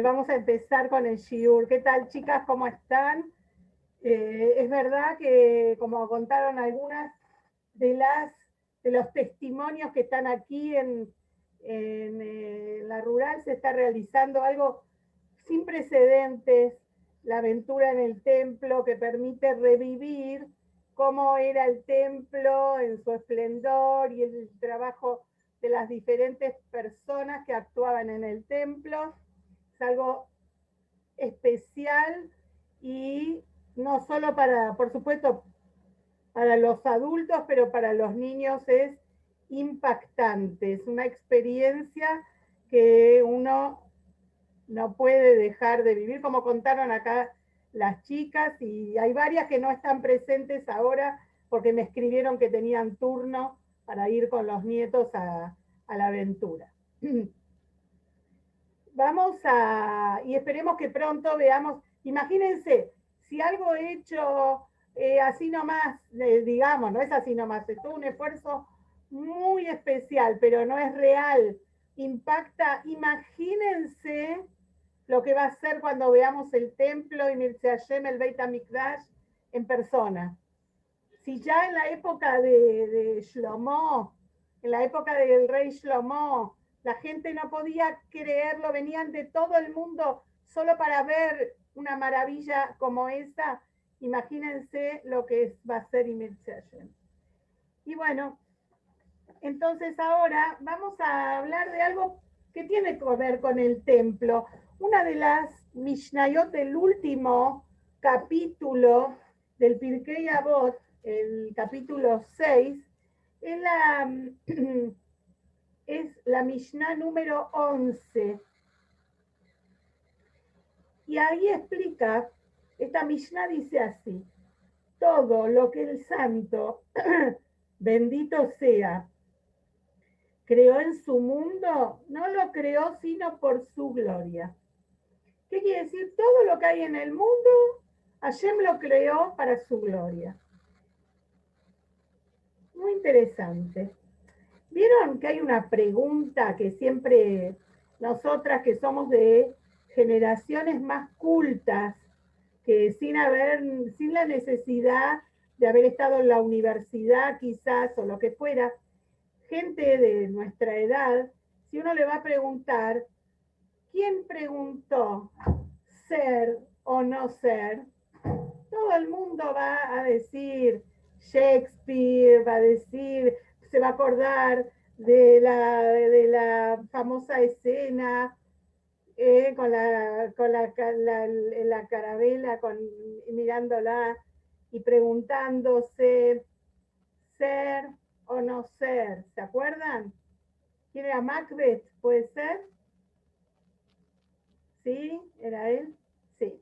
Vamos a empezar con el shiur. ¿Qué tal, chicas? ¿Cómo están? Es verdad que, como contaron algunas de los testimonios que están aquí en la rural, se está realizando algo sin precedentes, la aventura en el templo que permite revivir cómo era el templo en su esplendor y el trabajo de las diferentes personas que actuaban en el templo. Es algo especial y no solo para, por supuesto, para los adultos, pero para los niños es impactante. Es una experiencia que uno no puede dejar de vivir, como contaron acá las chicas, y hay varias que no están presentes ahora porque me escribieron que tenían turno para ir con los nietos a la aventura. Vamos a, y esperemos que pronto veamos, imagínense, si algo hecho así nomás, digamos, no es así nomás, es todo un esfuerzo muy especial, pero no es real, impacta, imagínense lo que va a ser cuando veamos el templo y Mircea Hashem, el Beit HaMikdash, en persona. Si ya en la época de Shlomo, en la época del rey Shlomo, la gente no podía creerlo, venían de todo el mundo solo para ver una maravilla como esa, imagínense lo que va a ser Mircea Hashem. Y bueno, entonces ahora vamos a hablar de algo que tiene que ver con el templo. Una de las Mishnayot del último capítulo del Pirkei Avot, el capítulo 6, es es la Mishnah número 11. Y ahí explica, esta Mishnah dice así: todo lo que el santo, bendito sea, creó en su mundo, no lo creó sino por su gloria. ¿Qué quiere decir? Todo lo que hay en el mundo, Hashem lo creó para su gloria. Muy interesante. ¿Vieron que hay una pregunta que siempre nosotras que somos de generaciones más cultas, que sin la necesidad de haber estado en la universidad quizás o lo que fuera, gente de nuestra edad, si uno le va a preguntar, ¿quién preguntó ser o no ser? Todo el mundo va a decir Shakespeare, va a decir, se va a acordar de la famosa escena en la carabela, mirándola y preguntándose ser o no ser. ¿Se acuerdan? ¿Quién era Macbeth? ¿Puede ser? ¿Sí? ¿Era él? Sí.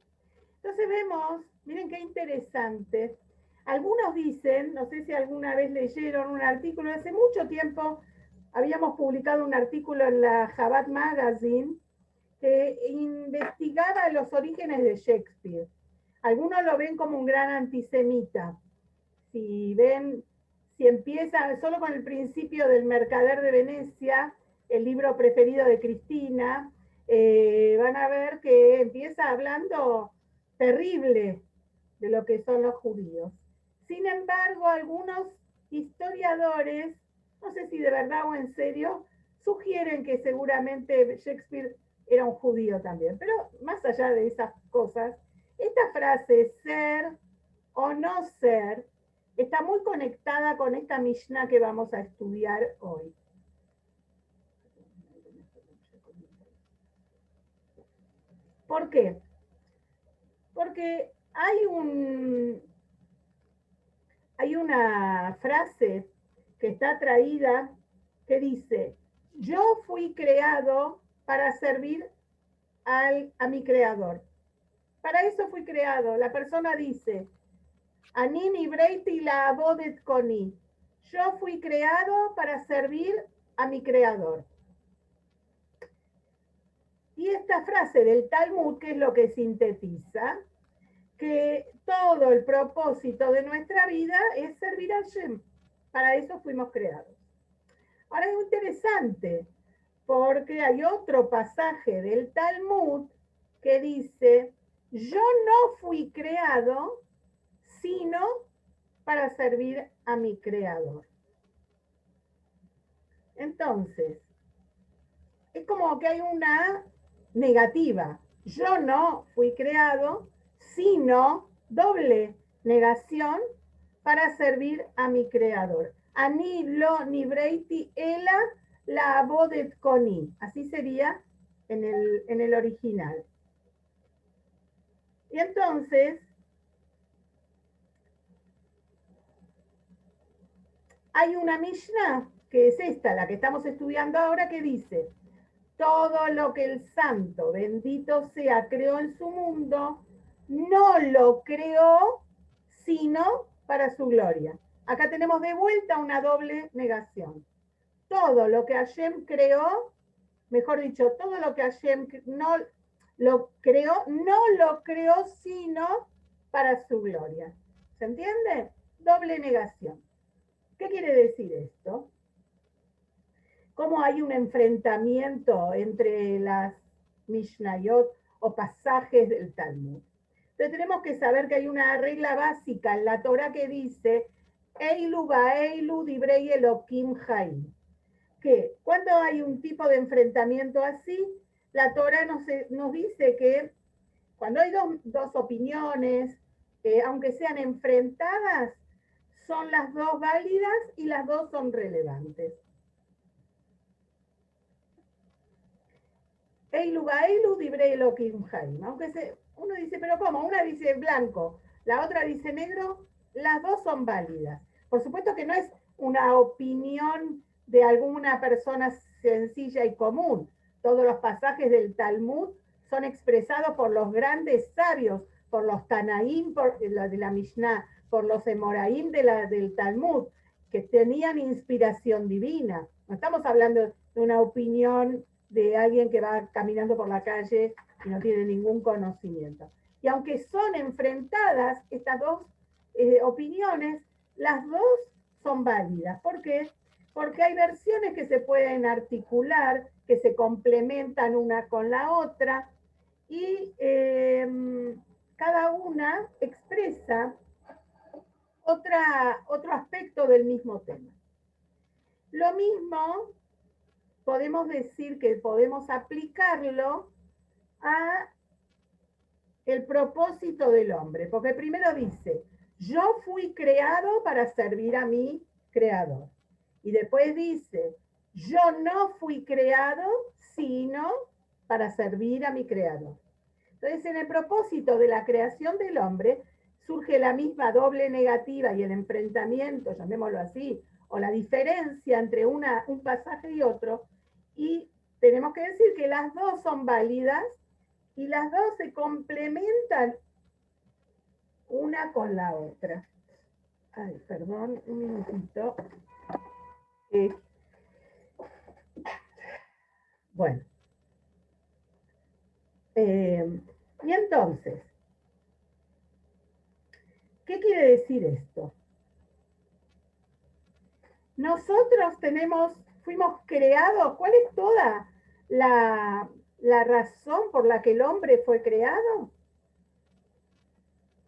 Entonces vemos, miren qué interesante. Algunos dicen, no sé si alguna vez leyeron un artículo, hace mucho tiempo habíamos publicado un artículo en la Chabad Magazine que investigaba los orígenes de Shakespeare. Algunos lo ven como un gran antisemita. Si ven, si empieza solo con el principio del Mercader de Venecia, el libro preferido de Cristina, van a ver que empieza hablando terrible de lo que son los judíos. Sin embargo, algunos historiadores, no sé si de verdad o en serio, sugieren que seguramente Shakespeare era un judío también. Pero más allá de esas cosas, esta frase ser o no ser está muy conectada con esta Mishnah que vamos a estudiar hoy. ¿Por qué? Porque hay una frase que está traída que dice, yo fui creado para servir a mi creador. Para eso fui creado. La persona dice, Anini Breiti la abodet koni. Yo fui creado para servir a mi creador. Y esta frase del Talmud, que es lo que sintetiza, que todo el propósito de nuestra vida es servir a Hashem. Para eso fuimos creados. Ahora es interesante, porque hay otro pasaje del Talmud que dice, yo no fui creado, sino para servir a mi creador. Entonces, es como que hay una negativa. Yo no fui creado, sino doble negación para servir a mi creador. Ani lo nibreiti ela la abodet koni. Así sería en el original. Y entonces, hay una Mishnah, que es esta, la que estamos estudiando ahora, que dice, todo lo que el santo, bendito sea, creó en su mundo, no lo creó sino para su gloria. Acá tenemos de vuelta una doble negación. Todo lo que Hashem creó, mejor dicho, todo lo que Hashem no lo creó sino para su gloria. ¿Se entiende? Doble negación. ¿Qué quiere decir esto? Cómo hay un enfrentamiento entre las Mishnayot o pasajes del Talmud. Entonces tenemos que saber que hay una regla básica en la Torah que dice Eilu ba'eilu dibrei Elokim Haim, que cuando hay un tipo de enfrentamiento así, la Torah nos dice que cuando hay dos opiniones, aunque sean enfrentadas, son las dos válidas y las dos son relevantes. Eilu ba'eilu dibrei Elokim Haim. Aunque uno dice, pero ¿cómo? Una dice blanco, la otra dice negro, las dos son válidas. Por supuesto que no es una opinión de alguna persona sencilla y común. Todos los pasajes del Talmud son expresados por los grandes sabios, por los Tanaim de la Mishnah, por los Emoraim del Talmud, que tenían inspiración divina. No estamos hablando de una opinión de alguien que va caminando por la calle y no tiene ningún conocimiento. Y aunque son enfrentadas estas dos opiniones, las dos son válidas. ¿Por qué? Porque hay versiones que se pueden articular, que se complementan una con la otra, y cada una expresa otro aspecto del mismo tema. Lo mismo podemos decir que podemos aplicarlo a el propósito del hombre, porque primero dice, yo fui creado para servir a mi creador. Y después dice, yo no fui creado sino para servir a mi creador. Entonces, en el propósito de la creación del hombre, surge la misma doble negativa y el enfrentamiento, llamémoslo así, o la diferencia entre un pasaje y otro, y tenemos que decir que las dos son válidas y las dos se complementan una con la otra. Ay, perdón, un minutito. Bueno. Y entonces, ¿qué quiere decir esto? Nosotros fuimos creados, ¿cuál es toda la razón por la que el hombre fue creado?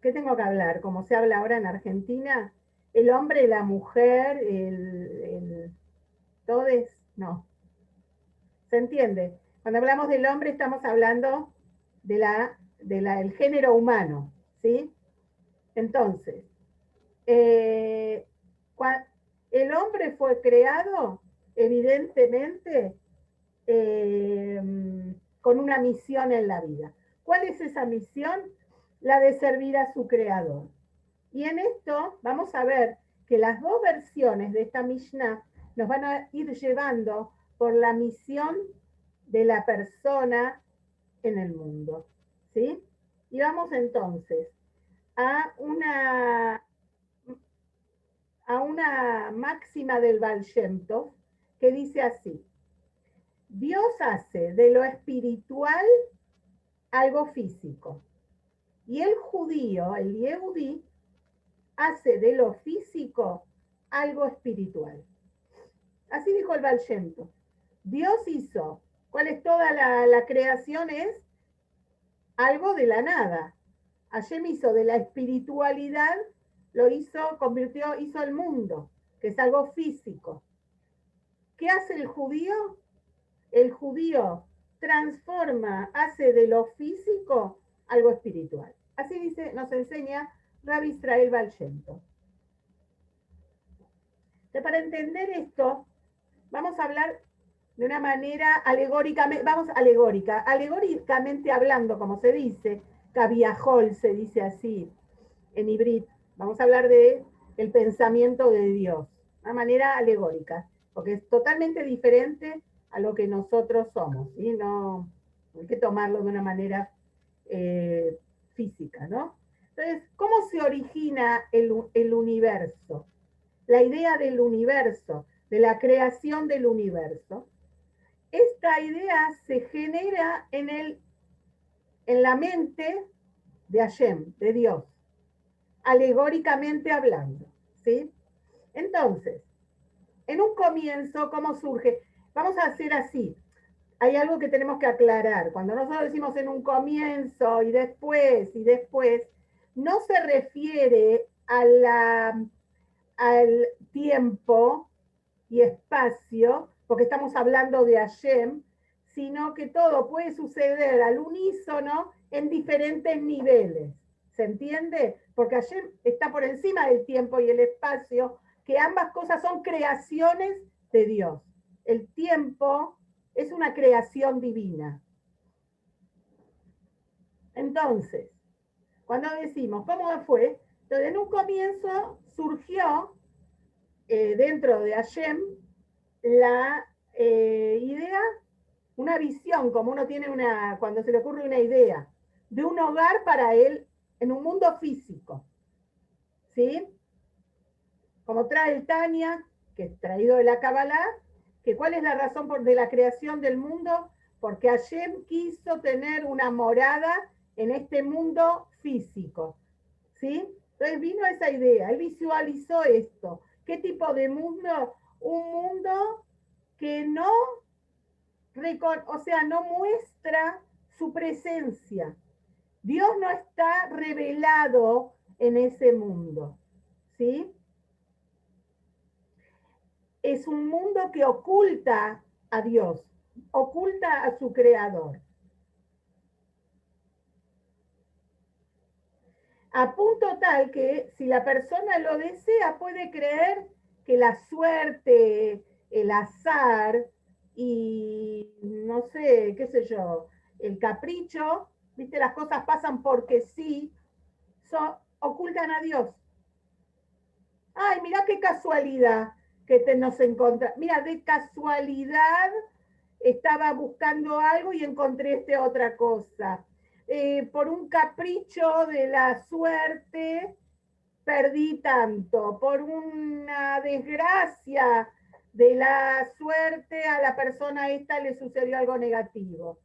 ¿Qué tengo que hablar? Como se habla ahora en Argentina, el hombre, la mujer, todes, no. ¿Se entiende? Cuando hablamos del hombre estamos hablando del género humano, ¿sí? Entonces, el hombre fue creado, evidentemente, con una misión en la vida. ¿Cuál es esa misión? La de servir a su creador. Y en esto vamos a ver que las dos versiones de esta Mishnah nos van a ir llevando por la misión de la persona en el mundo. ¿Sí? Y vamos entonces a una máxima del Baal Shem Tov que dice así: Dios hace de lo espiritual algo físico, y el judío, el Yehudí, hace de lo físico algo espiritual. Así dijo el Baal Shem Tov. Dios hizo, ¿cuál es toda la creación? Es algo de la nada. Hashem hizo de la espiritualidad, hizo el mundo, que es algo físico. ¿Qué hace el judío? El judío transforma, hace de lo físico algo espiritual. Así dice, nos enseña Rabbi Israel Baal Shem Tov. Para entender esto, vamos a hablar de una manera alegóricamente hablando, como se dice, Kaviahol se dice así en Ibrit. Vamos a hablar de el pensamiento de Dios, una manera alegórica, porque es totalmente diferente a lo que nosotros somos, ¿sí? No hay que tomarlo de una manera física, ¿no? Entonces, ¿cómo se origina el universo? La idea del universo, de la creación del universo. Esta idea se genera en la mente de Hashem, de Dios, alegóricamente hablando, ¿sí? Entonces, en un comienzo, ¿cómo surge? Vamos a hacer así. Hay algo que tenemos que aclarar. Cuando nosotros decimos en un comienzo y después, no se refiere al tiempo y espacio, porque estamos hablando de Hashem, sino que todo puede suceder al unísono en diferentes niveles. ¿Se entiende? Porque Hashem está por encima del tiempo y el espacio, que ambas cosas son creaciones de Dios. El tiempo es una creación divina. Entonces, cuando decimos cómo fue, entonces en un comienzo surgió dentro de Hashem la idea, una visión, como uno tiene cuando se le ocurre una idea, de un hogar para él en un mundo físico. ¿Sí? Como trae el Tania, que es traído de la Kabbalah, que cuál es la razón de la creación del mundo, porque Hashem quiso tener una morada en este mundo físico. ¿Sí? Entonces vino esa idea, él visualizó esto. ¿Qué tipo de mundo? Un mundo que no muestra su presencia. Dios no está revelado en ese mundo, ¿sí? Es un mundo que oculta a Dios, oculta a su creador. A punto tal que si la persona lo desea, puede creer que la suerte, el azar y no sé, qué sé yo, el capricho, viste, las cosas pasan porque sí, ocultan a Dios. Ay, mira qué casualidad que nos encontramos. Mira, de casualidad estaba buscando algo y encontré otra cosa. Por un capricho de la suerte perdí tanto, por una desgracia de la suerte a la persona esta le sucedió algo negativo.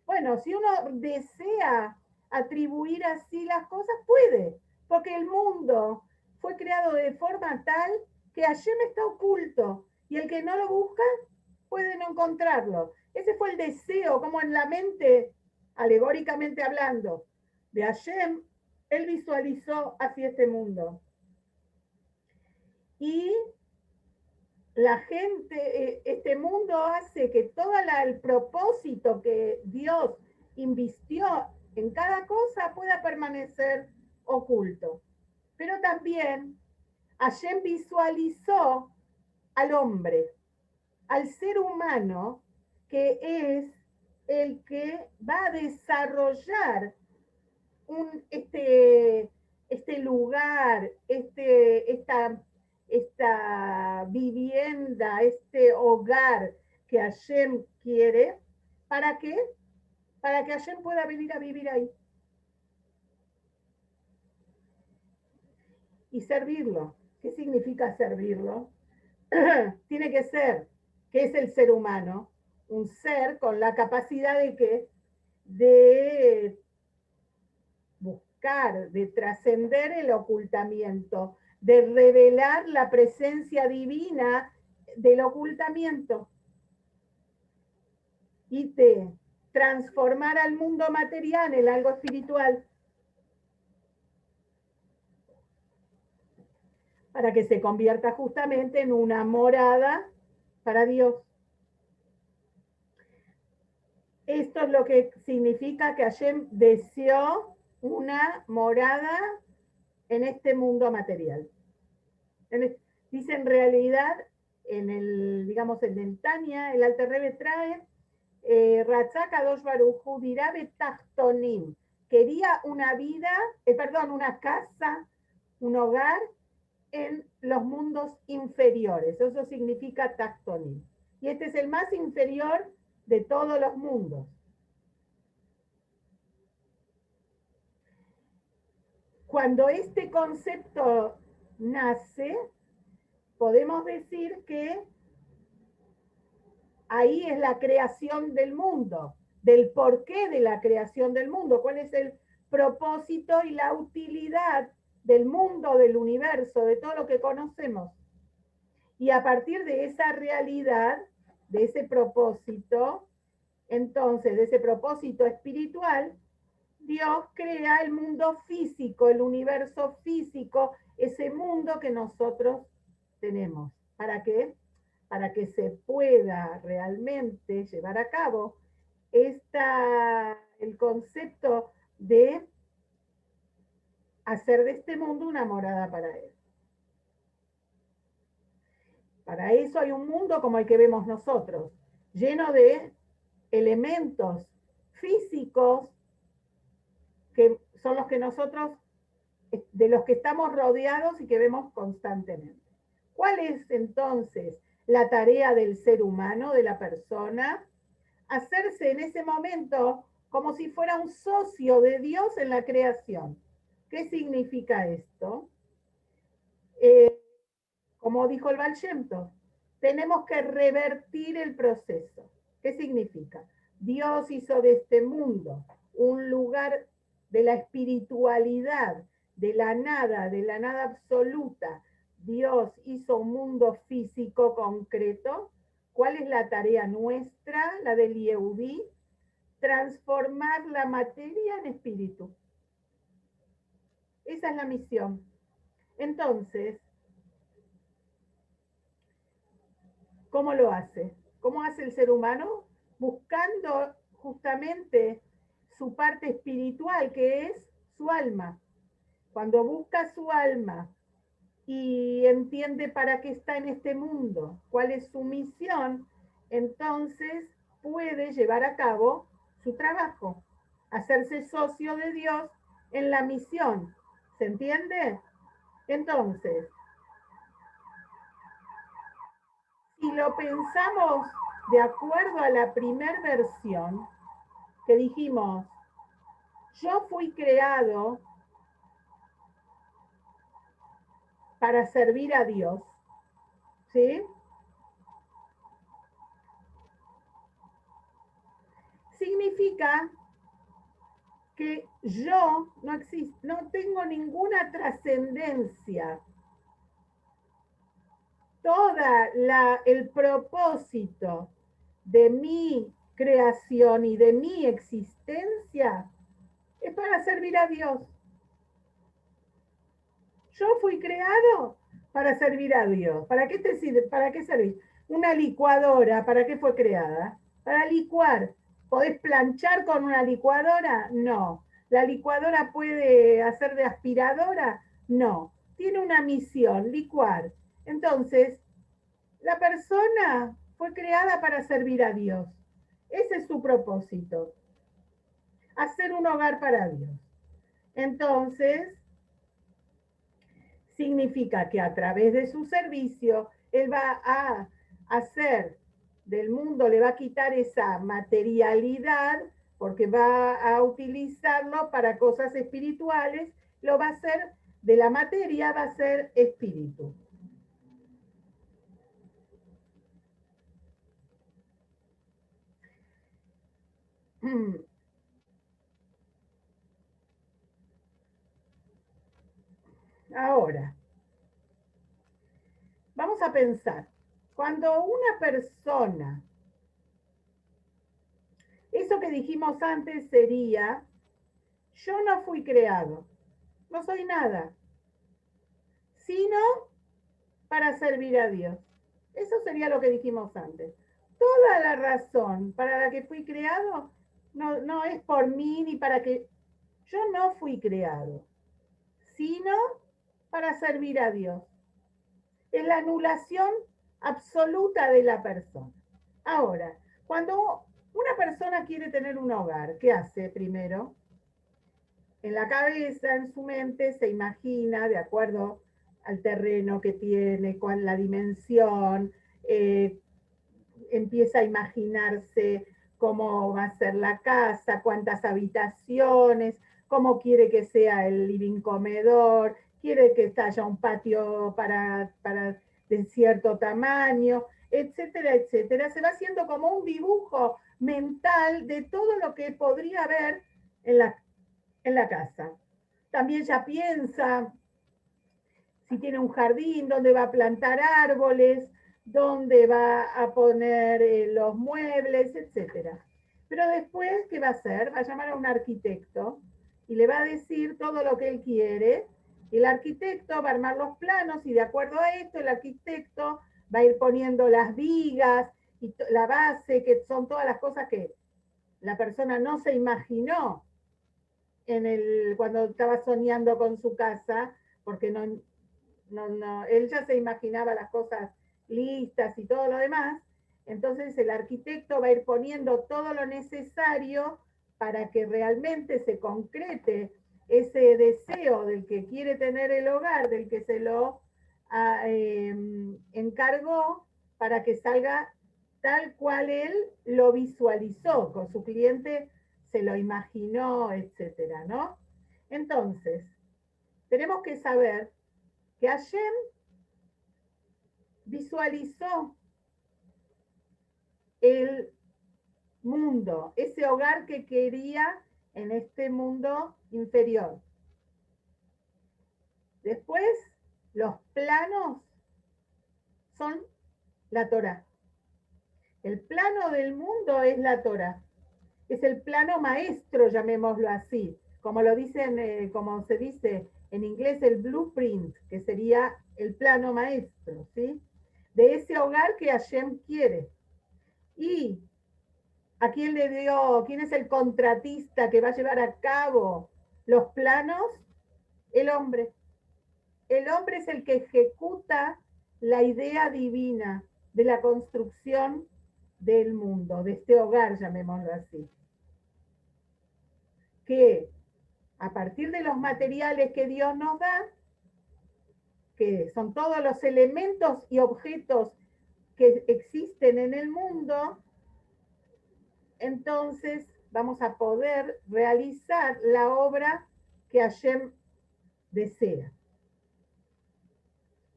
Bueno, si uno desea atribuir así las cosas, puede, porque el mundo fue creado de forma tal que Hashem está oculto y el que no lo busca puede no encontrarlo. Ese fue el deseo, como en la mente, alegóricamente hablando, de Hashem, él visualizó hacia este mundo. Y la gente, este mundo hace que todo el propósito que Dios invistió en cada cosa pueda permanecer oculto. Pero también Hashem visualizó al hombre, al ser humano, que es el que va a desarrollar este lugar, esta vivienda, este hogar que Hashem quiere. ¿Para qué? Para que Hashem pueda venir a vivir ahí. Y servirlo. ¿Qué significa servirlo? Tiene que ser, ¿qué es el ser humano? Un ser con la capacidad de ¿qué? De buscar, de trascender el ocultamiento, de revelar la presencia divina del ocultamiento y de transformar al mundo material en algo espiritual, para que se convierta justamente en una morada para Dios. Esto es lo que significa que Hashem deseó una morada en este mundo material. Dice en realidad, en el, digamos, en el Tania, el Alter Rebbe trae, Ratzak Kadosh Baruj Hu dirá betachtonim, quería una vida, una casa, un hogar en los mundos inferiores. Eso significa tachtonim. Y este es el más inferior de todos los mundos. Cuando este concepto nace, podemos decir que ahí es la creación del mundo, del porqué de la creación del mundo, cuál es el propósito y la utilidad del mundo, del universo, de todo lo que conocemos. Y a partir de esa realidad, de ese propósito, entonces, de ese propósito espiritual, Dios crea el mundo físico, el universo físico, ese mundo que nosotros tenemos. ¿Para qué? Para que se pueda realmente llevar a cabo el concepto de hacer de este mundo una morada para Él. Para eso hay un mundo como el que vemos nosotros, lleno de elementos físicos que son los que nosotros, de los que estamos rodeados y que vemos constantemente. ¿Cuál es entonces la tarea del ser humano, de la persona? Hacerse en ese momento como si fuera un socio de Dios en la creación. ¿Qué significa esto? Como dijo el Baal Shem Tov, tenemos que revertir el proceso. ¿Qué significa? Dios hizo de este mundo un lugar de la espiritualidad, de la nada absoluta. Dios hizo un mundo físico concreto. ¿Cuál es la tarea nuestra, la del Yehudí? Transformar la materia en espíritu. Esa es la misión. Entonces, ¿cómo lo hace? ¿Cómo hace el ser humano? Buscando justamente su parte espiritual, que es su alma. Cuando busca su alma y entiende para qué está en este mundo, cuál es su misión, entonces puede llevar a cabo su trabajo, hacerse socio de Dios en la misión. ¿Se entiende? Entonces, si lo pensamos de acuerdo a la primera versión, que dijimos, yo fui creado para servir a Dios, ¿sí? Significa que yo no tengo ninguna trascendencia. El propósito de mi creación y de mi existencia es para servir a Dios. Yo fui creado para servir a Dios. ¿Para qué te sirve? ¿Para qué servís? Una licuadora, ¿para qué fue creada? Para licuar. ¿Podés planchar con una licuadora? No. ¿La licuadora puede hacer de aspiradora? No. Tiene una misión, licuar. Entonces, la persona fue creada para servir a Dios. Ese es su propósito. Hacer un hogar para Dios. Entonces, significa que a través de su servicio, él va a hacer del mundo, le va a quitar esa materialidad, porque va a utilizarlo para cosas espirituales, lo va a hacer de la materia, va a ser espíritu. Ahora, vamos a pensar, cuando una persona es Eso que dijimos antes sería, yo no fui creado, no soy nada, sino para servir a Dios. Eso sería lo que dijimos antes. Toda la razón para la que fui creado no es por mí ni para que... Yo no fui creado, sino para servir a Dios. Es la anulación absoluta de la persona. Ahora, cuando una persona quiere tener un hogar, ¿qué hace primero? En la cabeza, en su mente, se imagina, de acuerdo al terreno que tiene, con la dimensión, empieza a imaginarse cómo va a ser la casa, cuántas habitaciones, cómo quiere que sea el living comedor, quiere que haya un patio para de cierto tamaño, etcétera, etcétera. Se va haciendo como un dibujo mental de todo lo que podría haber en la casa. También ya piensa si tiene un jardín, dónde va a plantar árboles, dónde va a poner los muebles, etc. Pero después, ¿qué va a hacer? Va a llamar a un arquitecto y le va a decir todo lo que él quiere. El arquitecto va a armar los planos y de acuerdo a esto, el arquitecto va a ir poniendo las vigas y la base, que son todas las cosas que la persona no se imaginó cuando estaba soñando con su casa, porque él ya se imaginaba las cosas listas y todo lo demás. Entonces el arquitecto va a ir poniendo todo lo necesario para que realmente se concrete ese deseo del que quiere tener el hogar, del que se lo encargó, para que salga tal cual él lo visualizó, con su cliente se lo imaginó, etcétera, ¿no? Entonces, tenemos que saber que Hashem visualizó el mundo, ese hogar que quería en este mundo inferior. Después, los planos son la Torah. El plano del mundo es la Torah. Es el plano maestro, llamémoslo así, como lo dicen, como se dice en inglés, el blueprint, que sería el plano maestro, ¿sí? De ese hogar que Hashem quiere. Y a quién le dio, quién es el contratista que va a llevar a cabo los planos, el hombre. El hombre es el que ejecuta la idea divina de la construcción del mundo, de este hogar, llamémoslo así. Que a partir de los materiales que Dios nos da, que son todos los elementos y objetos que existen en el mundo, entonces vamos a poder realizar la obra que Hashem desea.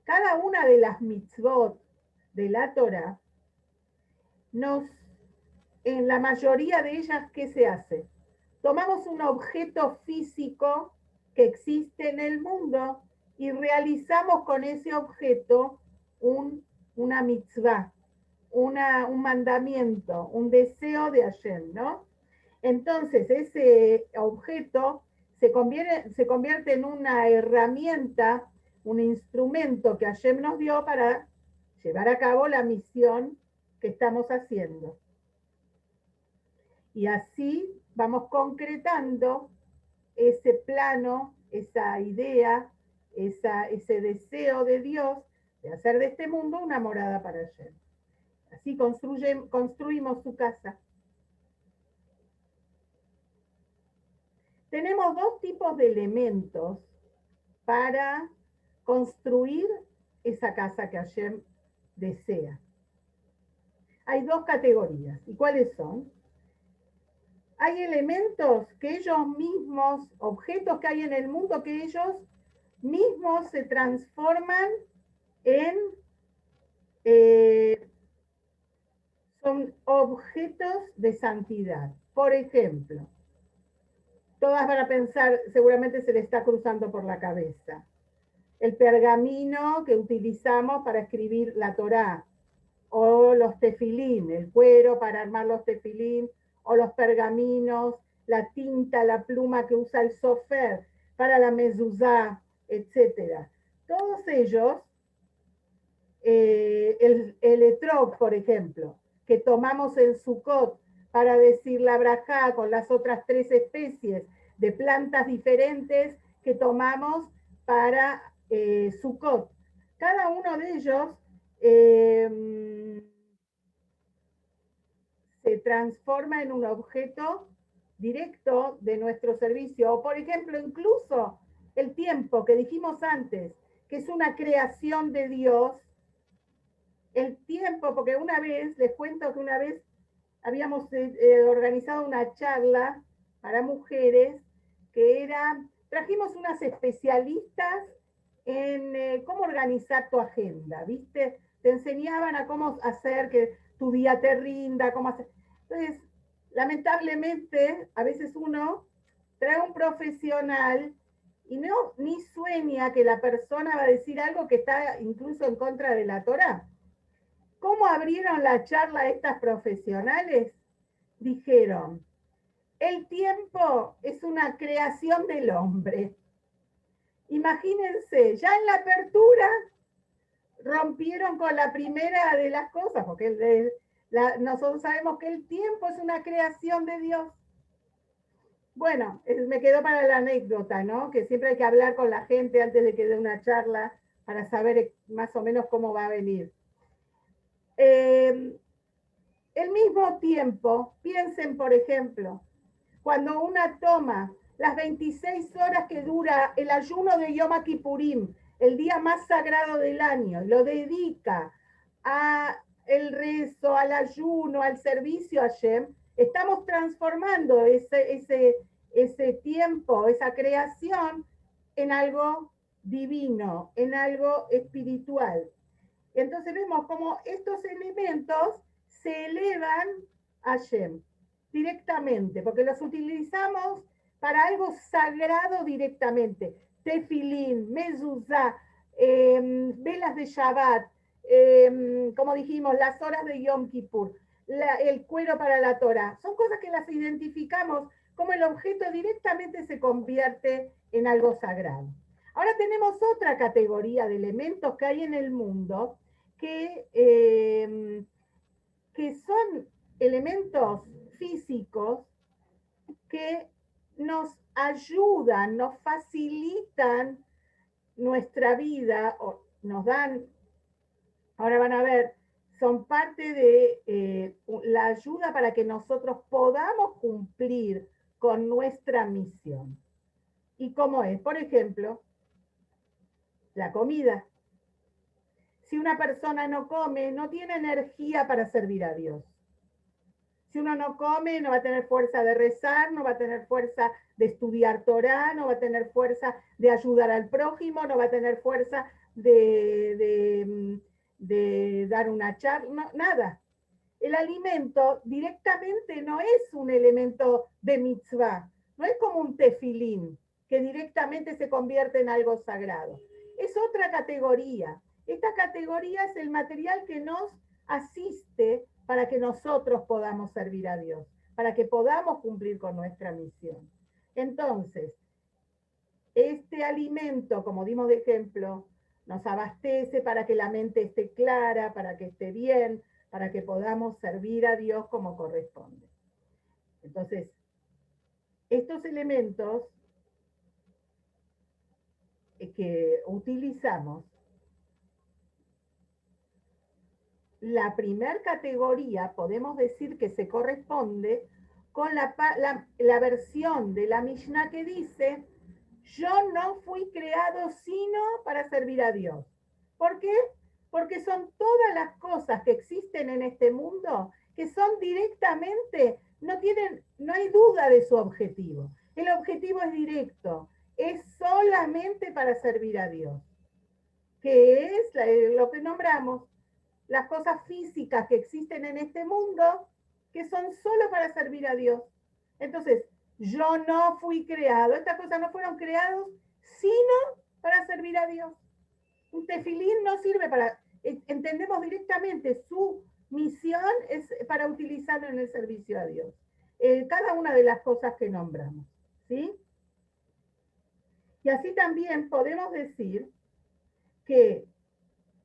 Cada una de las mitzvot de la Torah, en la mayoría de ellas, ¿qué se hace? Tomamos un objeto físico que existe en el mundo y realizamos con ese objeto una mitzvah, un mandamiento, un deseo de Hashem, ¿no? Entonces ese objeto se convierte en una herramienta, un instrumento que Hashem nos dio para llevar a cabo la misión que estamos haciendo. Y así vamos concretando ese plano, esa idea, ese deseo de Dios de hacer de este mundo una morada para Hashem. Así construimos su casa. Tenemos dos tipos de elementos para construir esa casa que Hashem desea. Hay dos categorías. ¿Y cuáles son? Hay elementos que ellos mismos, objetos que hay en el mundo, que ellos mismos se transforman en, son objetos de santidad. Por ejemplo, todas van a pensar, seguramente se le está cruzando por la cabeza, el pergamino que utilizamos para escribir la Torá, o los tefilín, el cuero para armar los tefilín, o los pergaminos, la tinta, la pluma que usa el sofer para la mezuzá, etc. Todos ellos, el etrog, por ejemplo, que tomamos en Sukkot para decir la brajá con las otras 3 especies de plantas diferentes que tomamos para Sukkot. Cada uno de ellos se transforma en un objeto directo de nuestro servicio. O, por ejemplo, incluso el tiempo que dijimos antes, que es una creación de Dios, el tiempo, porque una vez, les cuento que una vez habíamos organizado una charla para mujeres que era, trajimos unas especialistas en cómo organizar tu agenda, ¿viste? Te enseñaban a cómo hacer que tu día te rinda, cómo hacer. Entonces, lamentablemente, a veces uno trae un profesional y no ni sueña que la persona va a decir algo que está incluso en contra de la Torá. ¿Cómo abrieron la charla estas profesionales? Dijeron, el tiempo es una creación del hombre. Imagínense, ya en la apertura rompieron con la primera de las cosas, porque nosotros sabemos que el tiempo es una creación de Dios. Bueno, me quedó para la anécdota, ¿no? Que siempre hay que hablar con la gente antes de que dé una charla para saber más o menos cómo va a venir. El mismo tiempo, piensen, por ejemplo, cuando una toma las 26 horas que dura el ayuno de Yom Kippurim, el día más sagrado del año, y lo dedica a el rezo, al ayuno, al servicio a Hashem, estamos transformando ese tiempo, esa creación, en algo divino, en algo espiritual. Entonces vemos como estos elementos se elevan a Hashem directamente, porque los utilizamos para algo sagrado directamente. Tefilín, mezuzá, velas de Shabbat, como dijimos, las horas de Yom Kippur, el cuero para la Torah. Son cosas que las identificamos como el objeto directamente se convierte en algo sagrado. Ahora tenemos otra categoría de elementos que hay en el mundo que son elementos físicos que nos ayudan, nos facilitan nuestra vida, o nos dan, ahora van a ver, son parte de la ayuda para que nosotros podamos cumplir con nuestra misión. ¿Y cómo es? Por ejemplo, la comida. Si una persona no come, no tiene energía para servir a Dios. Si uno no come, no va a tener fuerza de rezar, no va a tener fuerza de estudiar Torah, no va a tener fuerza de ayudar al prójimo, no va a tener fuerza de dar una charla, no, nada. El alimento directamente no es un elemento de mitzvah, no es como un tefilín que directamente se convierte en algo sagrado. Es otra categoría. Esta categoría es el material que nos asiste para que nosotros podamos servir a Dios, para que podamos cumplir con nuestra misión. Entonces, este alimento, como dimos de ejemplo, nos abastece para que la mente esté clara, para que esté bien, para que podamos servir a Dios como corresponde. Entonces, estos elementos que utilizamos, la primer categoría podemos decir que se corresponde con la versión de la Mishnah que dice, yo no fui creado sino para servir a Dios. ¿Por qué? Porque son todas las cosas que existen en este mundo que son directamente, no hay duda de su objetivo. El objetivo es directo, es solamente para servir a Dios, que es lo que nombramos, las cosas físicas que existen en este mundo que son solo para servir a Dios. Entonces, yo no fui creado, estas cosas no fueron creadas sino para servir a Dios. Un tefilín no sirve para, entendemos directamente, su misión es para utilizarlo en el servicio a Dios. cada una de las cosas que nombramos, ¿sí? Y así también podemos decir que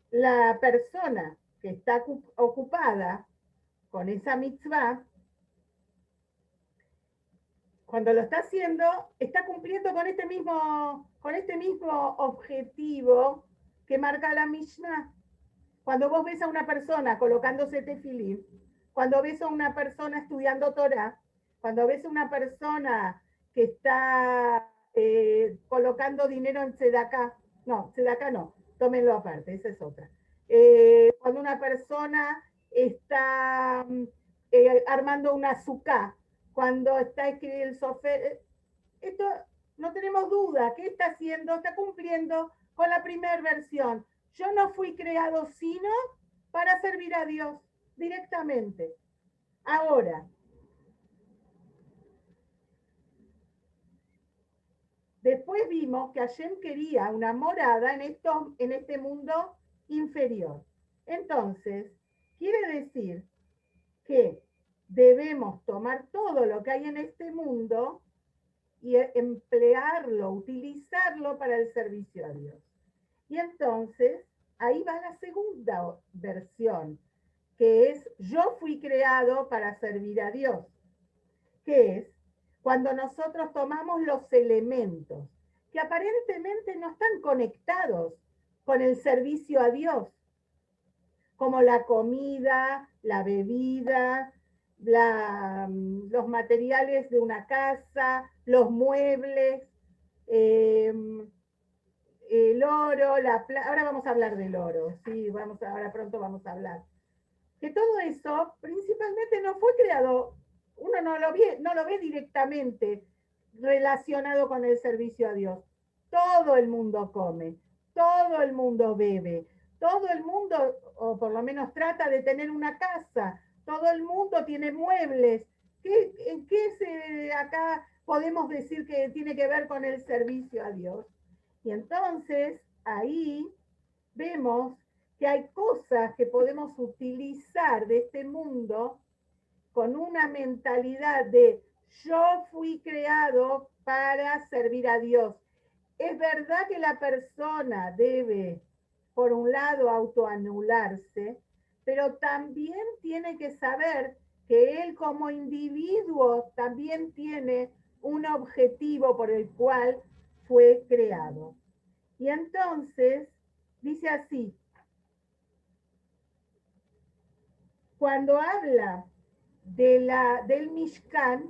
la persona que está ocupada con esa mitzvah, cuando lo está haciendo, está cumpliendo con este mismo objetivo que marca la Mishnah. Cuando vos ves a una persona colocándose tefilín, cuando ves a una persona estudiando Torah, cuando ves a una persona que está colocando dinero en Tzedakah, no, tómenlo aparte, esa es otra. Cuando una persona está armando una azúcar, cuando está escribiendo el sofer, esto no tenemos duda, ¿qué está haciendo? Está cumpliendo con la primera versión. Yo no fui creado sino para servir a Dios directamente. Ahora, después vimos que Hashem quería una morada en este mundo inferior. Entonces, quiere decir que debemos tomar todo lo que hay en este mundo y emplearlo, utilizarlo para el servicio a Dios. Y entonces, ahí va la segunda versión, que es yo fui creado para servir a Dios, que es cuando nosotros tomamos los elementos que aparentemente no están conectados con el servicio a Dios, como la comida, la bebida, los materiales de una casa, los muebles, eh, el oro, ahora vamos a hablar del oro, sí, ahora pronto vamos a hablar. Que todo eso principalmente no fue creado, uno no lo ve directamente relacionado con el servicio a Dios. Todo el mundo come, todo el mundo bebe, todo el mundo, o por lo menos trata de tener una casa, todo el mundo tiene muebles. ¿En qué acá podemos decir que tiene que ver con el servicio a Dios? Y entonces ahí vemos que hay cosas que podemos utilizar de este mundo con una mentalidad de yo fui creado para servir a Dios. Es verdad que la persona debe, por un lado, autoanularse, pero también tiene que saber que él como individuo también tiene un objetivo por el cual fue creado. Y entonces dice así, cuando habla del Mishkan,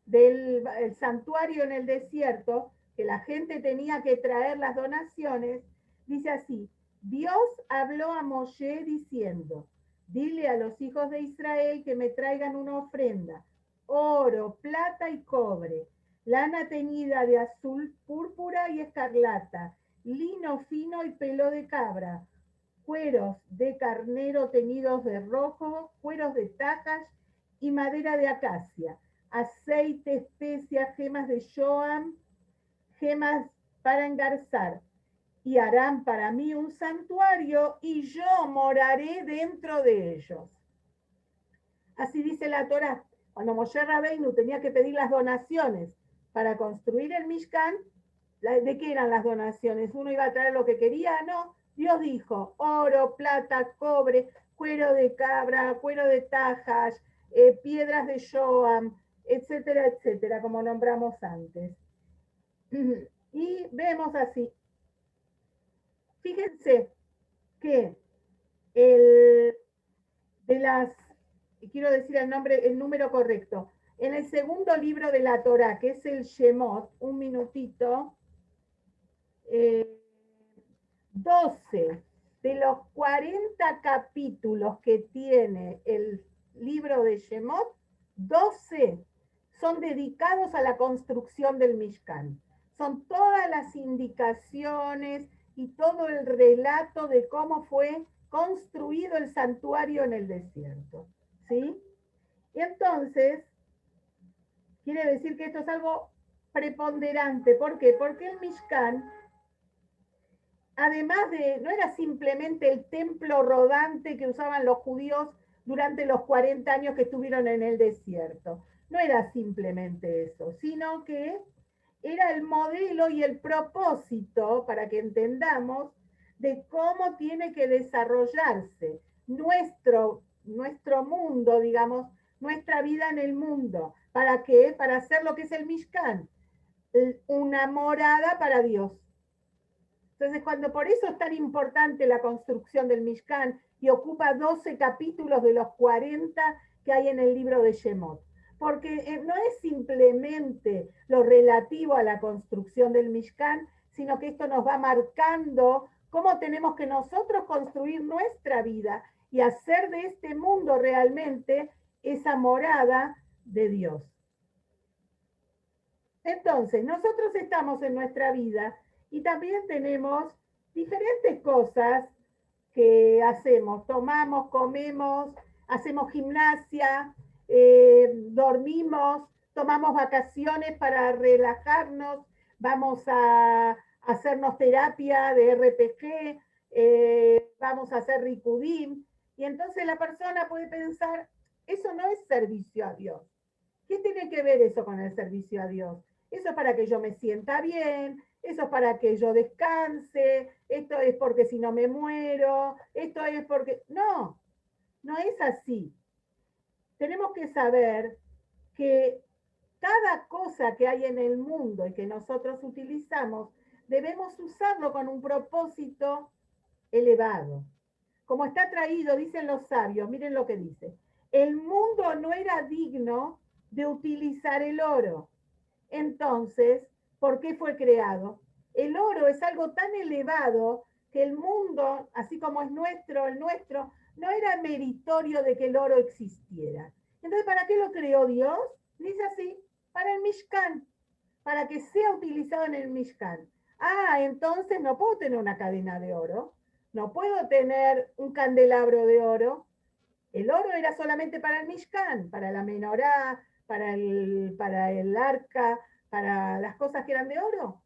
del santuario en el desierto, que la gente tenía que traer las donaciones, dice así, Dios habló a Moshe diciendo, dile a los hijos de Israel que me traigan una ofrenda, oro, plata y cobre, lana teñida de azul, púrpura y escarlata, lino fino y pelo de cabra, cueros de carnero teñidos de rojo, cueros de tacas y madera de acacia, aceite, especias, gemas de shoam, gemas para engarzar, y harán para mí un santuario y yo moraré dentro de ellos. Así dice la Torá. Cuando Moshe Rabbeinu tenía que pedir las donaciones para construir el Mishkan, ¿de qué eran las donaciones? ¿Uno iba a traer lo que quería? No. Dios dijo, oro, plata, cobre, cuero de cabra, cuero de tajas, piedras de shoam, etcétera, etcétera, como nombramos antes. Y vemos así. Fíjense que quiero decir el número correcto, en el segundo libro de la Torá, que es el Shemot, un minutito, 12 de los 40 capítulos que tiene el libro de Shemot, 12 son dedicados a la construcción del Mishkan. Son todas las indicaciones y todo el relato de cómo fue construido el santuario en el desierto. ¿Sí? Y entonces, quiere decir que esto es algo preponderante. ¿Por qué? Porque el Mishkan, además no era simplemente el templo rodante que usaban los judíos durante los 40 años que estuvieron en el desierto. no era simplemente eso, sino que era el modelo y el propósito, para que entendamos, de cómo tiene que desarrollarse nuestro mundo, digamos, nuestra vida en el mundo. ¿Para qué? Para hacer lo que es el Mishkan, una morada para Dios. Entonces, cuando por eso es tan importante la construcción del Mishkan y ocupa 12 capítulos de los 40 que hay en el libro de Shemot, porque no es simplemente lo relativo a la construcción del Mishkan, sino que esto nos va marcando cómo tenemos que nosotros construir nuestra vida y hacer de este mundo realmente esa morada de Dios. Entonces, nosotros estamos en nuestra vida y también tenemos diferentes cosas que hacemos. Tomamos, comemos, hacemos gimnasia, dormimos, tomamos vacaciones para relajarnos, vamos a hacernos terapia de RPG, vamos a hacer ricudim. Y entonces la persona puede pensar, eso no es servicio a Dios. ¿Qué tiene que ver eso con el servicio a Dios? Eso es para que yo me sienta bien, eso es para que yo descanse, esto es porque si no me muero, esto es porque... No, no es así. Tenemos que saber que cada cosa que hay en el mundo y que nosotros utilizamos, debemos usarlo con un propósito elevado. Como está traído, dicen los sabios, miren lo que dice, el mundo no era digno de utilizar el oro. Entonces, ¿por qué fue creado? El oro es algo tan elevado que el mundo, así como es nuestro, el nuestro, no era meritorio de que el oro existiera. Entonces, ¿para qué lo creó Dios? Dice así, para el Mishkan, para que sea utilizado en el Mishkan. Ah, entonces no puedo tener una cadena de oro, no puedo tener un candelabro de oro. El oro era solamente para el Mishkan, para la menorá, para el arca, para las cosas que eran de oro.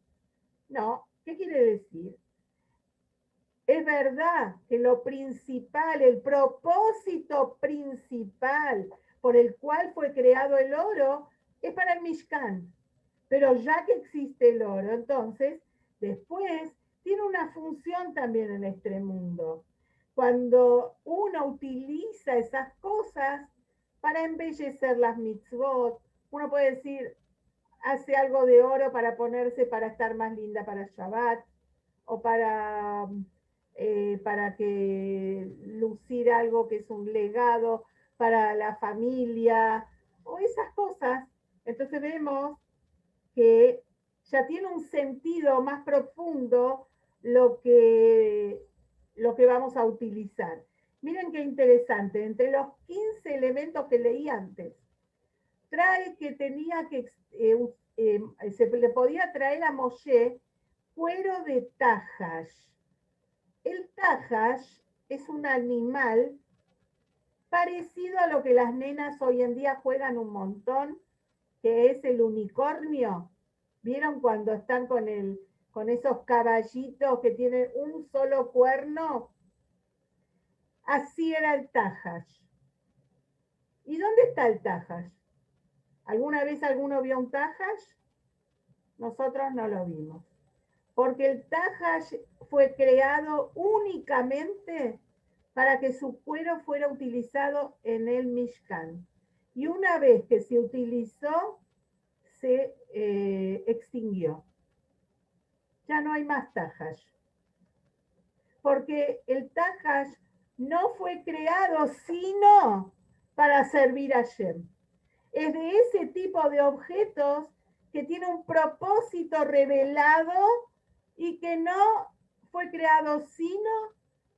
No, ¿qué quiere decir? Es verdad que lo principal, el propósito principal por el cual fue creado el oro es para el Mishkan. Pero ya que existe el oro, entonces, después tiene una función también en este mundo. Cuando uno utiliza esas cosas para embellecer las mitzvot, uno puede decir, hace algo de oro para ponerse, para estar más linda para Shabbat, o para que lucir algo que es un legado para la familia, o esas cosas. Entonces vemos que ya tiene un sentido más profundo lo que vamos a utilizar. Miren qué interesante, entre los 15 elementos que leí antes, trae que tenía que, se le podía traer a Moshe cuero de tajash. El tajash es un animal parecido a lo que las nenas hoy en día juegan un montón, que es el unicornio. ¿Vieron cuando están con esos caballitos que tienen un solo cuerno? Así era el tajash. ¿Y dónde está el tajash? ¿Alguna vez alguno vio un tajash? Nosotros no lo vimos. Porque el tajash fue creado únicamente para que su cuero fuera utilizado en el Mishkan. Y una vez que se utilizó, se extinguió. Ya no hay más tajash. Porque el tajash no fue creado sino para servir a Shem. Es de ese tipo de objetos que tiene un propósito revelado y que no fue creado sino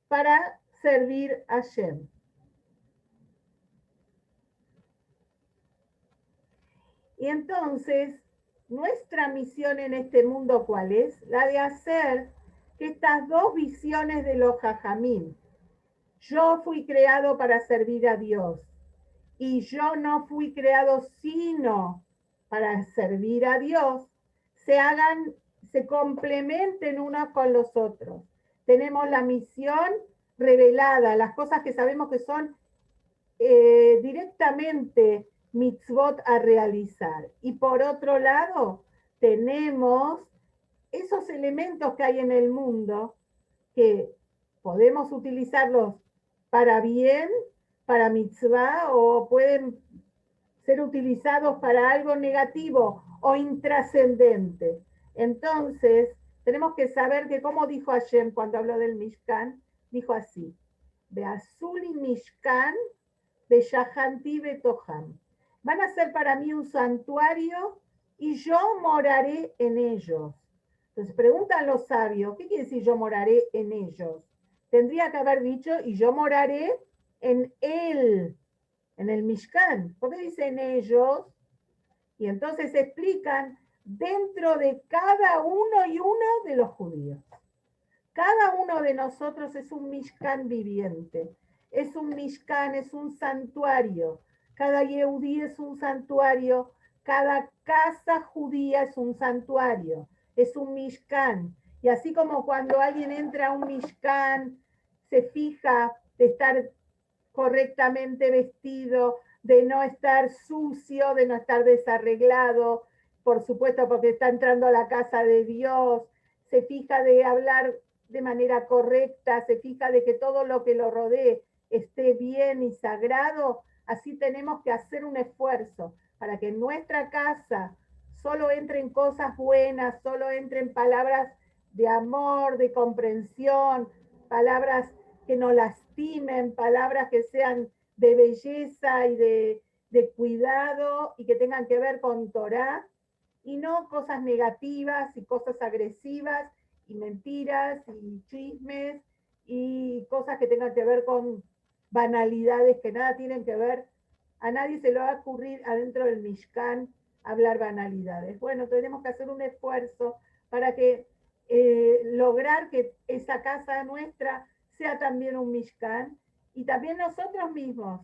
para servir a Shem. Y entonces, nuestra misión en este mundo, ¿cuál es? La de hacer que estas dos visiones de los jajamim, yo fui creado para servir a Dios y yo no fui creado sino para servir a Dios, se complementen unos con los otros. Tenemos la misión revelada, las cosas que sabemos que son directamente mitzvot a realizar. Y por otro lado, tenemos esos elementos que hay en el mundo que podemos utilizarlos para bien, para mitzvah, o pueden ser utilizados para algo negativo o intrascendente. Entonces, tenemos que saber que, como dijo Hashem cuando habló del Mishkan, dijo así: Beazuli Mishkan, Beyahanti Betoham. Van a ser para mí un santuario y yo moraré en ellos. Entonces preguntan los sabios, ¿qué quiere decir yo moraré en ellos? Tendría que haber dicho, y yo moraré en él, en el Mishkan. ¿Por qué dicen ellos? Y entonces explican dentro de cada uno y uno de los judíos. Cada uno de nosotros es un Mishkan viviente. Es un Mishkan, es un santuario. Cada Yehudí es un santuario. Cada casa judía es un santuario. Es un Mishkan. Y así como cuando alguien entra a un Mishkan, se fija de estar correctamente vestido, de no estar sucio, de no estar desarreglado, por supuesto porque está entrando a la casa de Dios, se fija de hablar de manera correcta, se fija de que todo lo que lo rodee esté bien y sagrado. Así tenemos que hacer un esfuerzo para que en nuestra casa solo entren cosas buenas, solo entren palabras de amor, de comprensión, palabras que no lastimen, palabras que sean de belleza y de cuidado y que tengan que ver con Torah, y no cosas negativas y cosas agresivas y mentiras y chismes y cosas que tengan que ver con banalidades que nada tienen que ver. A nadie se le va a ocurrir adentro del Mishkan hablar banalidades. Bueno, tenemos que hacer un esfuerzo para que lograr que esa casa nuestra sea también un Mishkan, y también nosotros mismos,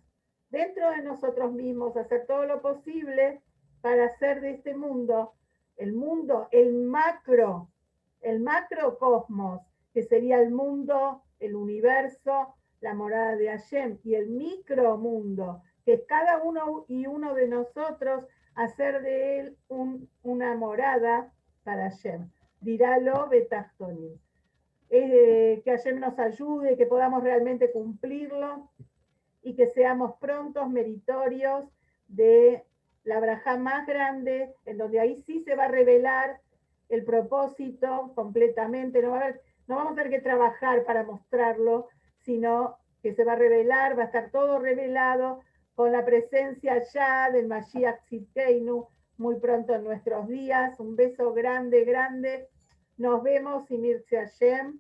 dentro de nosotros mismos, hacer todo lo posible para hacer de este mundo, el macrocosmos, que sería el mundo, el universo, la morada de Hashem, y el micromundo, que es cada uno y uno de nosotros, hacer de él una morada para Hashem. Dirálo Betachtonim. Que Hashem nos ayude, que podamos realmente cumplirlo y que seamos prontos, meritorios de la braja más grande, en donde ahí sí se va a revelar el propósito completamente. No vamos a tener que trabajar para mostrarlo, sino que se va a revelar, va a estar todo revelado con la presencia ya del Mashiach Tzidkeinu muy pronto en nuestros días. Un beso grande, grande. Nos vemos y Mirce Hashem.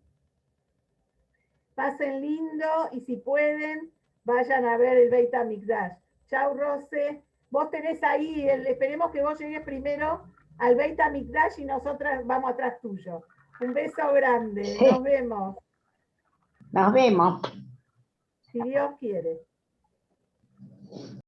Pasen lindo y si pueden, vayan a ver el Beit HaMikdash. Chau, Rose. Vos tenés ahí, esperemos que vos llegues primero al Beit HaMikdash y nosotras vamos atrás tuyo. Un beso grande. Sí. Nos vemos. Nos vemos. Si Dios quiere.